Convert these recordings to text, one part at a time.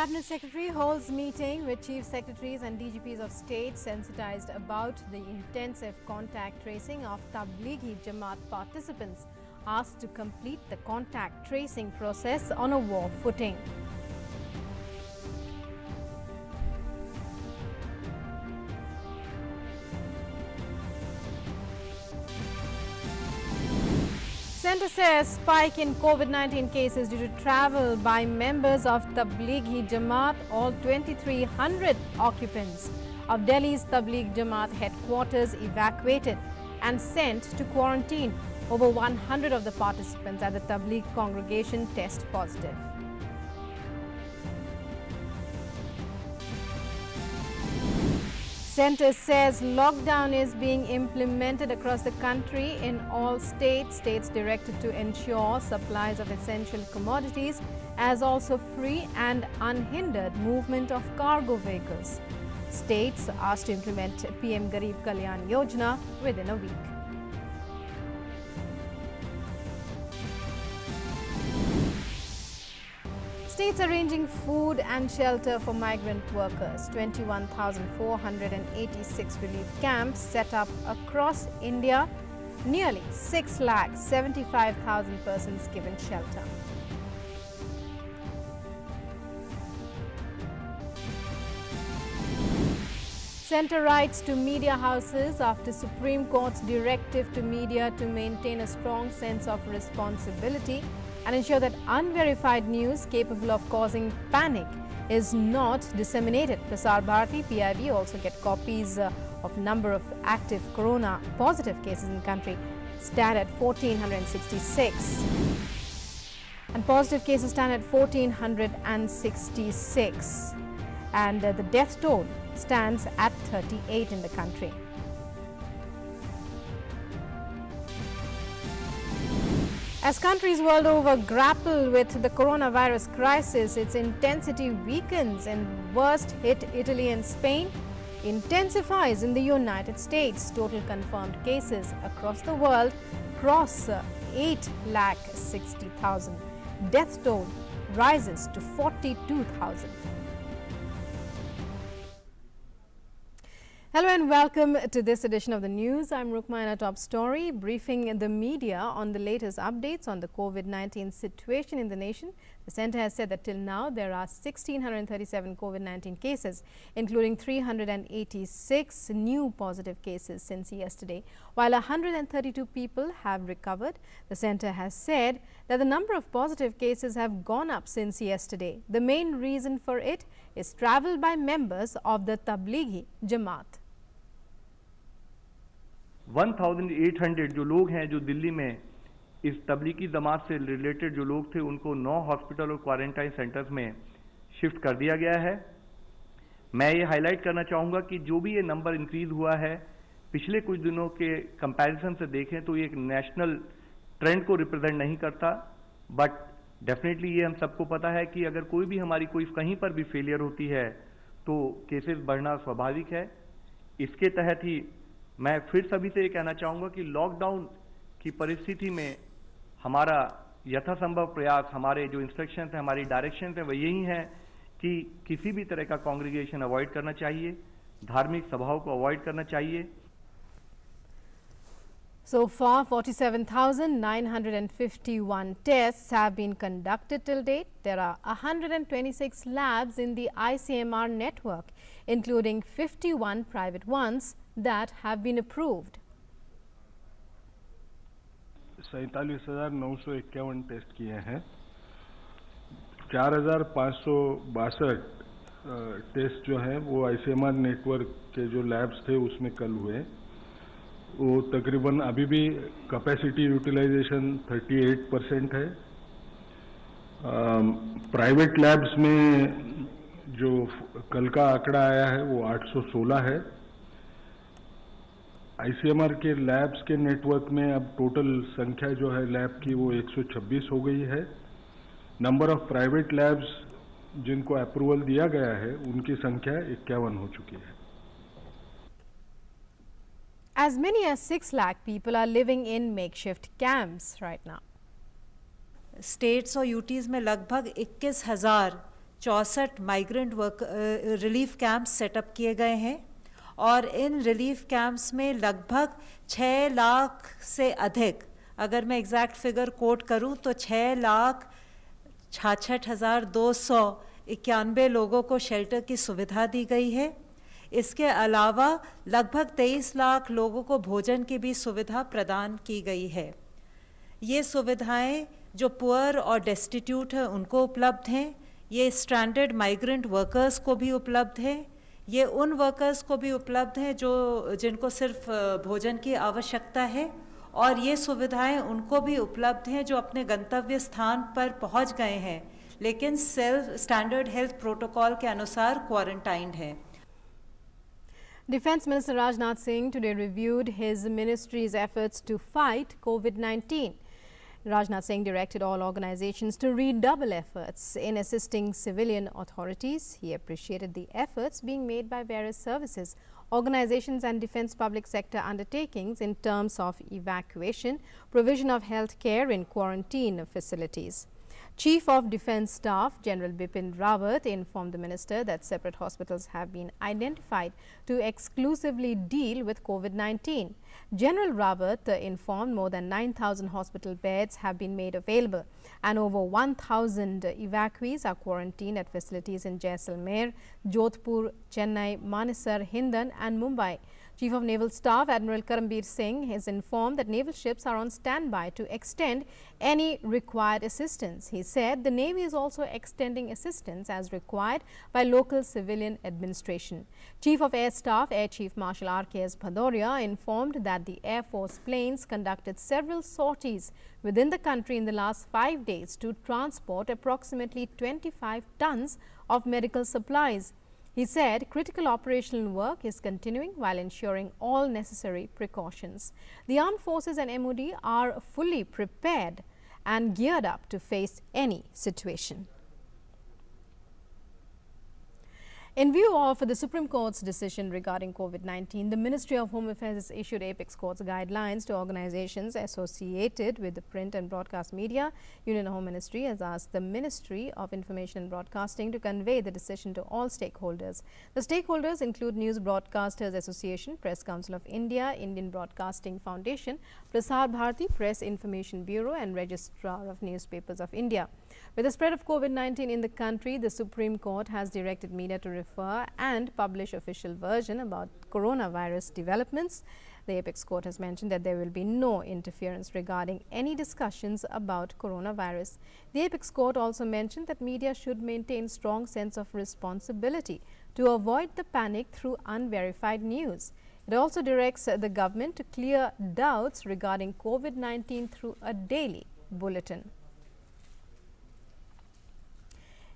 Cabinet Secretary holds meeting with Chief Secretaries and DGPs of states sensitized about the intensive contact tracing of Tablighi Jamaat participants, asked to complete the contact tracing process on a war footing. Centre says spike in COVID-19 cases due to travel by members of Tablighi Jamaat. All 2,300 occupants of Delhi's Tablighi Jamaat headquarters evacuated and sent to quarantine. Over 100 of the participants at the Tablighi congregation test positive. Centre says lockdown is being implemented across the country in all states. States directed to ensure supplies of essential commodities as also free and unhindered movement of cargo vehicles. States asked to implement PM Garib Kalyan Yojana within a week. States arranging food and shelter for migrant workers. 21,486 relief camps set up across India. Nearly 6,75,000 persons given shelter. Centre writes to media houses after Supreme Court's directive to media to maintain a strong sense of responsibility and ensure that unverified news capable of causing panic is not disseminated. Prasar Bharati, PIB also get copies of number of active corona positive cases in the country stand at 1,466 and positive cases stand at 1,466 and the death toll stands at 38 in the country. As countries world over grapple with the coronavirus crisis, its intensity weakens and worst hit Italy and Spain, intensifies in the United States. Total confirmed cases across the world cross 8,60,000. Death toll rises to 42,000. Hello and welcome to this edition of the news. I'm Rukmaina. Top story, briefing the media on the latest updates on the COVID-19 situation in the nation. The centre has said that till now there are 1,637 COVID-19 cases, including 386 new positive cases since yesterday. While 132 people have recovered, the centre has said that the number of positive cases have gone up since yesterday. The main reason for it is travel by members of the Tablighi Jamaat. 1,800 जो लोग हैं जो दिल्ली में इस तबलीगी जमात से related जो लोग थे उनको 9 हॉस्पिटल और क्वारंटाइन सेंटर्स में शिफ्ट कर दिया गया है। मैं ये हाईलाइट करना चाहूँगा कि जो भी ये नंबर इंक्रीज हुआ है पिछले कुछ दिनों के कंपैरिजन से देखें तो ये एक नेशनल ट्रेंड को रिप्रेजेंट नहीं करता, बट डेफिनेटली ये हम सबको पता है कि अगर कोई भी हमारी कोई कहीं पर भी फेलियर होती है तो केसेस बढ़ना स्वाभाविक है। इसके तहत ही मैं फिर सभी से ये कहना चाहूँगा कि लॉकडाउन की परिस्थिति में हमारा यथासंभव प्रयास, हमारे जो इंस्ट्रक्शन हैं, हमारी डायरेक्शन हैं, वो यही हैं कि किसी भी तरह का कांग्रीगेशन अवॉइड करना चाहिए, धार्मिक सभाओं को अवॉइड करना चाहिए। So far, 47,951 tests have been conducted till date. There are 126 labs in the ICMR network, including 51 private ones that have been approved. 47,951 test किए हैं। 4,562 टेस्ट जो हैं वो आईसीएमआर नेटवर्क के जो लैब्स थे उसमें कल हुए। वो तकरीबन अभी भी कैपेसिटी यूटिलाइजेशन 38% है। प्राइवेट लैब्स में जो कल का आंकड़ा आया है वो 816 है। आईसीएमआर के लैब्स के नेटवर्क में अब टोटल संख्या जो है लैब की वो 126 हो गई है। नंबर ऑफ प्राइवेट लैब्स जिनको अप्रूवल दिया गया है उनकी संख्या 51 हो चुकी है। As many as 6 lakh people are living in makeshift camps right now. States और यूटीज़ में लगभग 21,000 64 माइग्रेंट रिलीफ कैंप्स सेटअप किए गए हैं और इन रिलीफ कैंप्स में लगभग 6 लाख से अधिक, अगर मैं एग्जैक्ट फिगर कोट करूं तो 6,66,291 लोगों को शेल्टर की सुविधा दी गई है। इसके अलावा लगभग 23 लाख लोगों को भोजन की भी सुविधा प्रदान की गई है। ये सुविधाएं जो पुअर और डेस्टिट्यूट हैं उनको उपलब्ध हैं, ये स्ट्रैंडेड माइग्रेंट वर्कर्स को भी उपलब्ध है, ये उन वर्कर्स को भी उपलब्ध है जिनको सिर्फ भोजन की आवश्यकता है, और ये सुविधाएं उनको भी उपलब्ध हैं जो अपने गंतव्य स्थान पर पहुंच गए हैं लेकिन सेल्फ स्टैंडर्ड हेल्थ प्रोटोकॉल के अनुसार क्वारंटाइंड हैं। Defence Minister Rajnath Singh today reviewed his ministry's efforts to fight COVID-19. Rajnath Singh directed all organizations to redouble efforts in assisting civilian authorities. He appreciated the efforts being made by various services, organizations and defence public sector undertakings in terms of evacuation, provision of health care in quarantine facilities. Chief of Defence Staff General Bipin Rawat informed the minister that separate hospitals have been identified to exclusively deal with COVID-19. General Rawat informed more than 9,000 hospital beds have been made available and over 1,000 evacuees are quarantined at facilities in Jaisalmer, Jodhpur, Chennai, Manesar, Hindan and Mumbai. Chief of Naval Staff Admiral Karambir Singh has informed that naval ships are on standby to extend any required assistance. He said the Navy is also extending assistance as required by local civilian administration. Chief of Air Staff Air Chief Marshal R.K.S. Bhadoria informed that the Air Force planes conducted several sorties within the country in the last 5 days to transport approximately 25 tons of medical supplies. He said critical operational work is continuing while ensuring all necessary precautions. The armed forces and MOD are fully prepared and geared up to face any situation. In view of the Supreme Court's decision regarding COVID-19, the Ministry of Home Affairs has issued Apex Court's guidelines to organizations associated with the print and broadcast media. Union Home Ministry has asked the Ministry of Information and Broadcasting to convey the decision to all stakeholders. The stakeholders include News Broadcasters Association, Press Council of India, Indian Broadcasting Foundation, Prasar Bharati, Press Information Bureau and Registrar of Newspapers of India. With the spread of COVID-19 in the country, the Supreme Court has directed media to refer and publish official version about coronavirus developments. The Apex Court has mentioned that there will be no interference regarding any discussions about coronavirus. The Apex Court also mentioned that media should maintain strong sense of responsibility to avoid the panic through unverified news. It also directs the government to clear doubts regarding COVID-19 through a daily bulletin.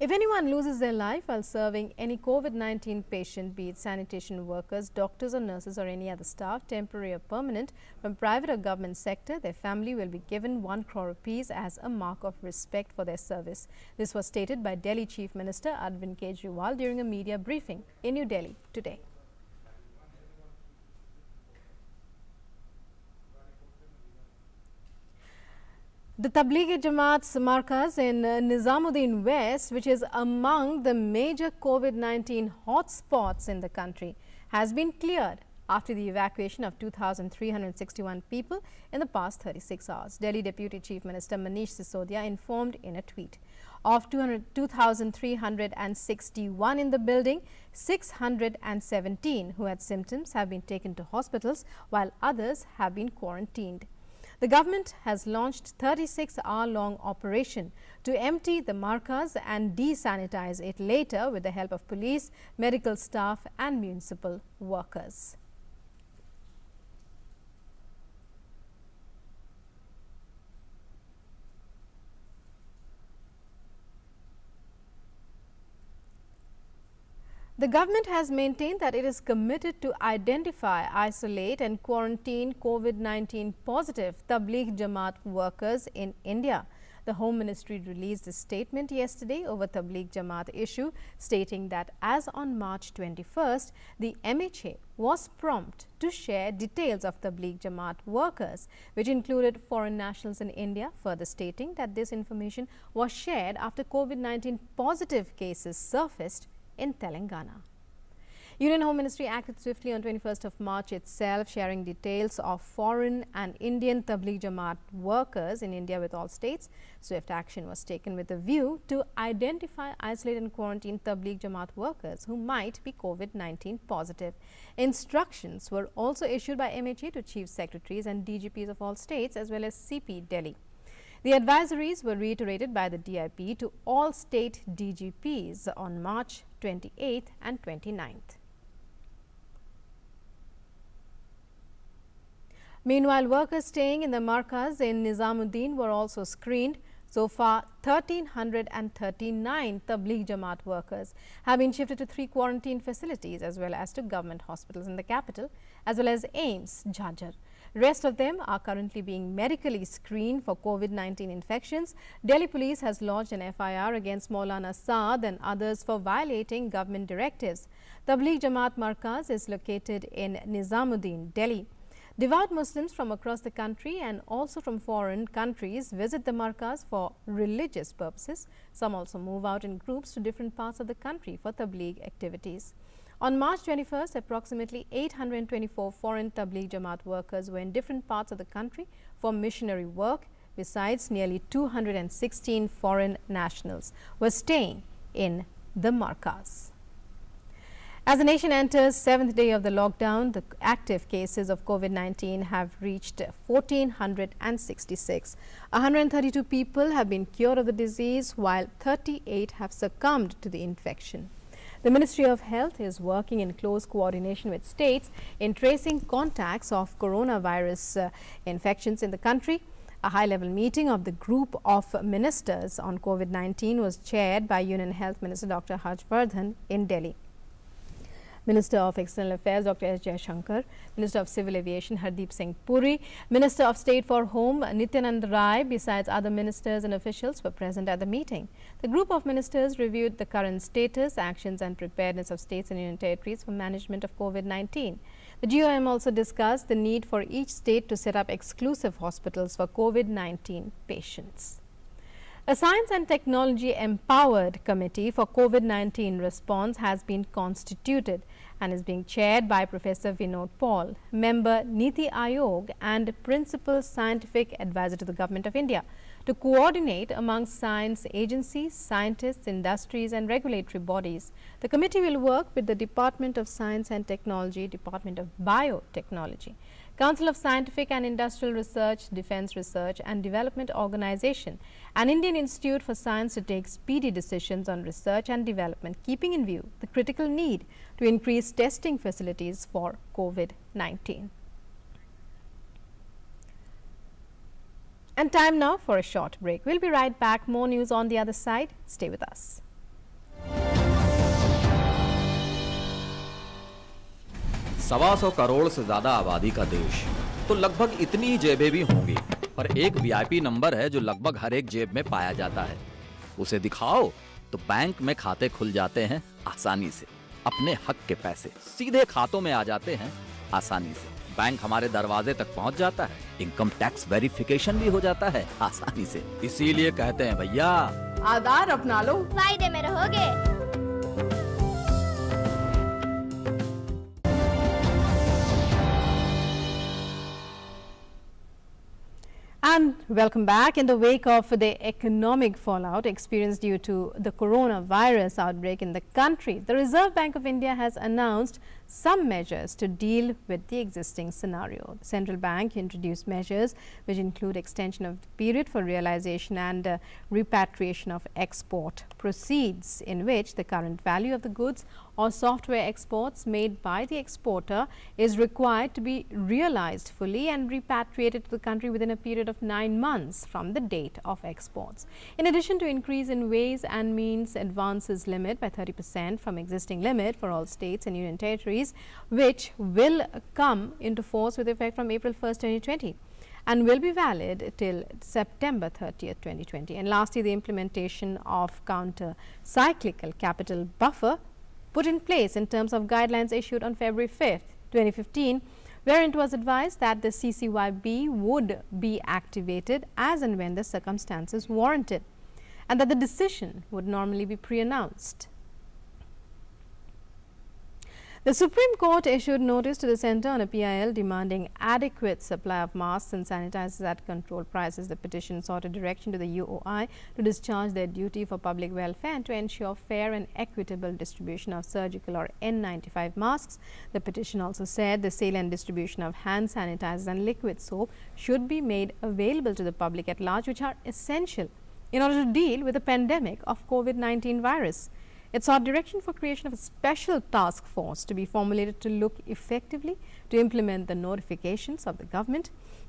If anyone loses their life while serving any COVID-19 patient, be it sanitation workers, doctors or nurses or any other staff, temporary or permanent, from private or government sector, their family will be given 1 crore rupees as a mark of respect for their service. This was stated by Delhi Chief Minister Arvind Kejriwal during a media briefing in New Delhi today. The Tablighi Jamaat's markaz in Nizamuddin West, which is among the major COVID-19 hotspots in the country, has been cleared after the evacuation of 2,361 people in the past 36 hours. Delhi Deputy Chief Minister Manish Sisodia informed in a tweet. Of 2,361 in the building, 617 who had symptoms have been taken to hospitals, while others have been quarantined. The government has launched 36-hour-long operation to empty the markaz and desanitize it later with the help of police, medical staff and municipal workers. The government has maintained that it is committed to identify, isolate and quarantine COVID-19 positive Tablighi Jamaat workers in India. The Home Ministry released a statement yesterday over Tablighi Jamaat issue, stating that as on March 21st, the MHA was prompt to share details of Tablighi Jamaat workers, which included foreign nationals in India, further stating that this information was shared after COVID-19 positive cases surfaced in Telangana. Union Home Ministry acted swiftly on 21st of March itself, sharing details of foreign and Indian Tablighi Jamaat workers in India with all states. Swift action was taken with a view to identify, isolate and quarantine Tablighi Jamaat workers who might be COVID-19 positive. Instructions were also issued by MHA to Chief Secretaries and DGPs of all states as well as CP Delhi. The advisories were reiterated by the DIP to all state DGPs on March 28th and 29th. Meanwhile, workers staying in the Markaz in Nizamuddin were also screened. So far, 1,339 Tablighi Jamaat workers have been shifted to 3 quarantine facilities as well as to government hospitals in the capital as well as AIIMS, Jhajjar. Rest of them are currently being medically screened for COVID-19 infections. Delhi Police has lodged an FIR against Maulana Saad and others for violating government directives. Tablighi Jamaat Markaz is located in Nizamuddin, Delhi. Devout Muslims from across the country and also from foreign countries visit the Markaz for religious purposes. Some also move out in groups to different parts of the country for Tabligh activities. On March 21st, approximately 824 foreign Tablighi Jamaat workers were in different parts of the country for missionary work. Besides, nearly 216 foreign nationals were staying in the Markaz. As the nation enters 7th day of the lockdown, the active cases of COVID-19 have reached 1,466. 132 people have been cured of the disease, while 38 have succumbed to the infection. The Ministry of Health is working in close coordination with states in tracing contacts of coronavirus infections in the country. A high-level meeting of the group of ministers on COVID-19 was chaired by Union Health Minister Dr. Harshvardhan in Delhi. Minister of External Affairs Dr. S. Jaishankar, Minister of Civil Aviation Hardeep Singh Puri, Minister of State for Home Nityanand Rai, besides other ministers and officials were present at the meeting. The group of ministers reviewed the current status, actions and preparedness of states and union territories for management of COVID-19. The GOM also discussed the need for each state to set up exclusive hospitals for COVID-19 patients. A Science and Technology Empowered Committee for COVID-19 response has been constituted and is being chaired by Professor Vinod Paul, member Niti Aayog and Principal Scientific Advisor to the Government of India, to coordinate among science agencies, scientists, industries and regulatory bodies. The committee will work with the Department of Science and Technology, Department of Biotechnology, Council of Scientific and Industrial Research, Defence Research and Development Organization, and Indian Institute for Science to take speedy decisions on research and development, keeping in view the critical need to increase testing facilities for COVID-19. And time now for a short break. We'll be right back. More news on the other side. Stay with us. ₹125 crore से ज्यादा आबादी का देश, तो लगभग इतनी ही जेबें भी होंगी, पर एक वीआईपी नंबर है जो लगभग हर एक जेब में पाया जाता है। उसे दिखाओ तो बैंक में खाते खुल जाते हैं आसानी से। अपने हक के पैसे सीधे खातों में आ जाते हैं आसानी से। बैंक हमारे दरवाजे तक पहुंच जाता है। इनकम टैक्स वेरिफिकेशन भी हो जाता है आसानी से। इसीलिए कहते हैं भैया, आधार अपना लो, फायदे में रहोगे। And welcome back. In the wake of the economic fallout experienced due to the coronavirus outbreak in the country, the Reserve Bank of India has announced some measures to deal with the existing scenario. The central bank introduced measures which include extension of the period for realization and repatriation of export proceeds, in which the current value of the goods or software exports made by the exporter is required to be realized fully and repatriated to the country within a period of 9 months from the date of exports. In addition to increase in ways and means advances limit by 30% from existing limit for all states and union territories, which will come into force with effect from April 1st, 2020. and will be valid till September 30th, 2020. And lastly, the implementation of counter-cyclical capital buffer put in place in terms of guidelines issued on February 5th, 2015, wherein it was advised that the CCYB would be activated as and when the circumstances warranted, and that the decision would normally be pre-announced. The Supreme Court issued notice to the Centre on a PIL demanding adequate supply of masks and sanitizers at controlled prices. The petition sought a direction to the UOI to discharge their duty for public welfare and to ensure fair and equitable distribution of surgical or N95 masks. The petition also said the sale and distribution of hand sanitizers and liquid soap should be made available to the public at large, which are essential in order to deal with the pandemic of COVID-19 virus. It sought direction for creation of a special task force to be formulated to look effectively to implement the notifications of the government.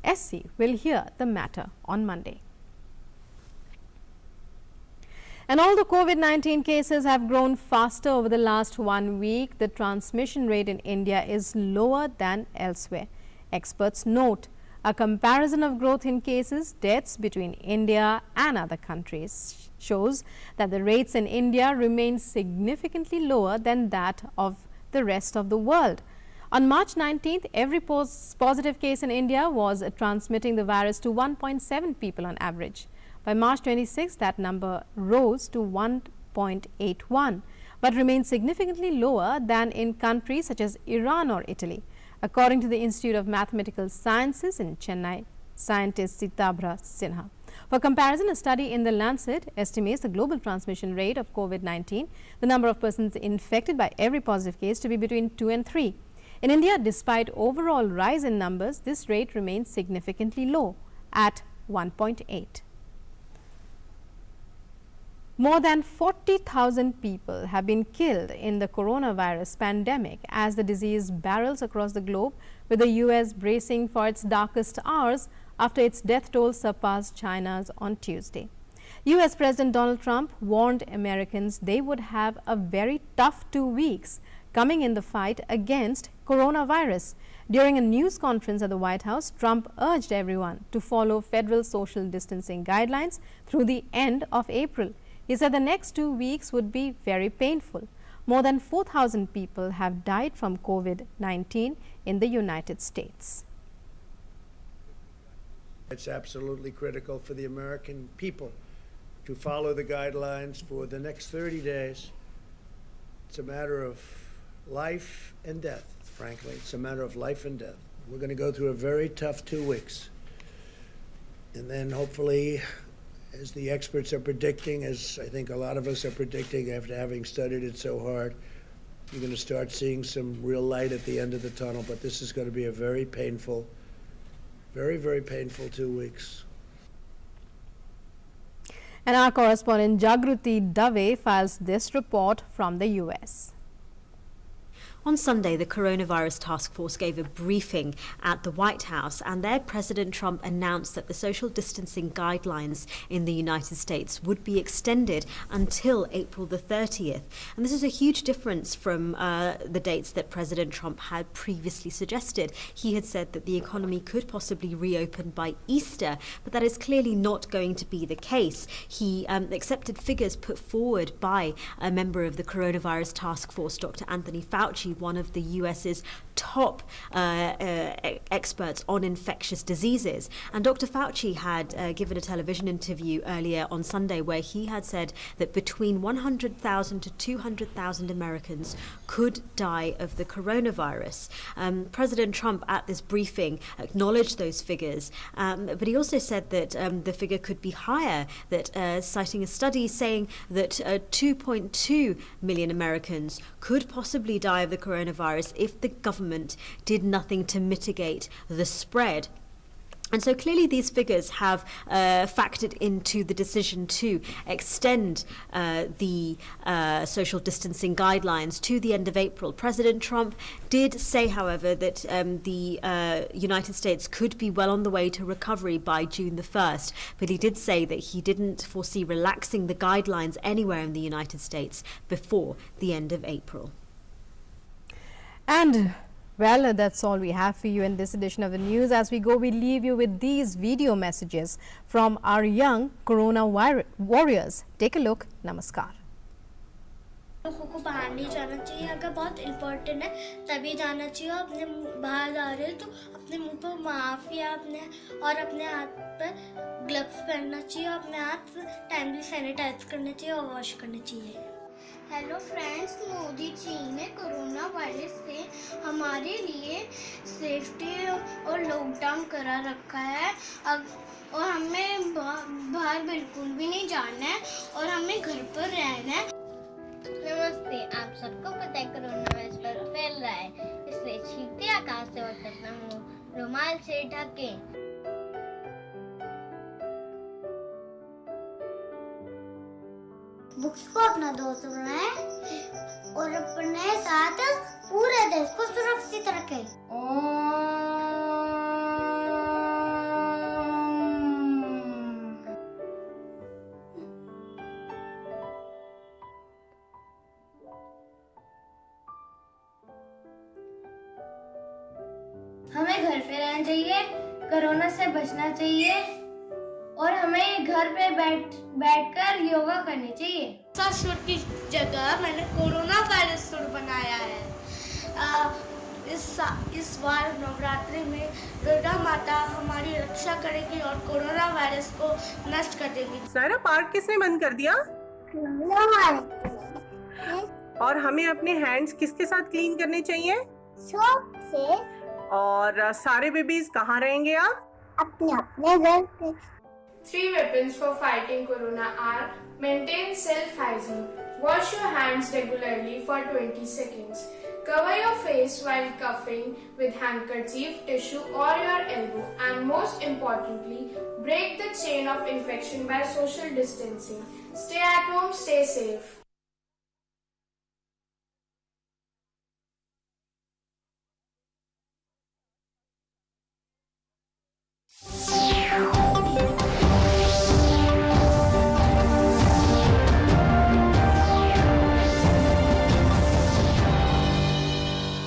SC will hear the matter on Monday. And although COVID-19 cases have grown faster over the last 1 week, the transmission rate in India is lower than elsewhere. Experts note a comparison of growth in cases, deaths between India and other countries shows that the rates in India remain significantly lower than that of the rest of the world. On March 19th, every positive case in India was transmitting the virus to 1.7 people on average. By March 26th, that number rose to 1.81, but remains significantly lower than in countries such as Iran or Italy. According to the Institute of Mathematical Sciences in Chennai, scientist Sitabra Sinha. For comparison, a study in The Lancet estimates the global transmission rate of COVID-19, the number of persons infected by every positive case, to be between 2 and 3. In India, despite overall rise in numbers, this rate remains significantly low at 1.8. More than 40,000 people have been killed in the coronavirus pandemic as the disease barrels across the globe, with the US bracing for its darkest hours after its death toll surpassed China's on Tuesday. US President Donald Trump warned Americans they would have a very tough 2 weeks coming in the fight against coronavirus. During a news conference at the White House, Trump urged everyone to follow federal social distancing guidelines through the end of April. He said the next 2 weeks would be very painful. More than 4,000 people have died from COVID-19 in the United States. It's absolutely critical for the American people to follow the guidelines for the next 30 days. It's a matter of life and death, frankly. It's a matter of life and death. We're going to go through a very tough 2 weeks. And then hopefully, as the experts are predicting, as I think a lot of us are predicting after having studied it so hard, you're going to start seeing some real light at the end of the tunnel. But this is going to be a very painful, very, very painful 2 weeks. And our correspondent Jagruti Dave files this report from the US. On Sunday, the Coronavirus Task Force gave a briefing at the White House, and there President Trump announced that the social distancing guidelines in the United States would be extended until April the 30th. And this is a huge difference from the dates that President Trump had previously suggested. He had said that the economy could possibly reopen by Easter, but that is clearly not going to be the case. He accepted figures put forward by a member of the Coronavirus Task Force, Dr. Anthony Fauci, one of the US's top experts on infectious diseases. And Dr. Fauci had given a television interview earlier on Sunday where he had said that between 100,000 to 200,000 Americans could die of the coronavirus. President Trump at this briefing acknowledged those figures, but he also said that the figure could be higher, that citing a study saying that 2.2 million Americans could possibly die of the coronavirus if the government did nothing to mitigate the spread. And so clearly these figures have factored into the decision to extend the social distancing guidelines to the end of April. President Trump did say, however, that the United States could be well on the way to recovery by June the 1st. But he did say that he didn't foresee relaxing the guidelines anywhere in the United States before the end of April. And Well, that's all we have for you in this edition of the news. As we go, we leave you with these video messages from our young corona warriors. Take a look. Namaskar. लोगों को बाहर नहीं जाना चाहिए, अगर बहुत important है तभी जाना चाहिए। अपने बाहर जा रहे हो तो अपने मुंह पर मास्क या अपने हाथ पर ग्लव्स पहनना चाहिए और अपने हाथ टाइमली सैनिटाइज करना चाहिए और वॉश करना चाहिए। हेलो फ्रेंड्स, मोदी जी ने कोरोना वायरस से हमारे लिए सेफ्टी और लॉकडाउन करा रखा है और हमें बाहर बिल्कुल भी नहीं जाना है और हमें घर पर रहना है। नमस्ते, आप सबको पता है कोरोना वायरस फैल रहा है, इसलिए छींकते आकाश से और अपना मुंह रुमाल से ढकें। बुक्स को अपना दोस्त बनाएं और अपने साथ पूरे देश को सुरक्षित रखें। हमें घर पे रहना चाहिए, कोरोना से बचना चाहिए और हमें घर पे बैठकर योगा करनी चाहिए। सुर की जगह मैंने कोरोना वायरस सुर बनाया है। इस बार नवरात्रि में दुर्गा माता हमारी रक्षा करेगी और कोरोना वायरस को नष्ट कर देगी। सारा पार्क किसने बंद कर दिया? और हमें अपने हैंड्स किसके साथ क्लीन करने चाहिए? सोप से। और सारे बेबीज कहाँ रहेंगे आप? अपने घर पे। 3 weapons for fighting corona are: maintain self-hygiene, wash your hands regularly for 20 seconds, cover your face while coughing with handkerchief, tissue or your elbow, and most importantly, break the chain of infection by social distancing. Stay at home, stay safe.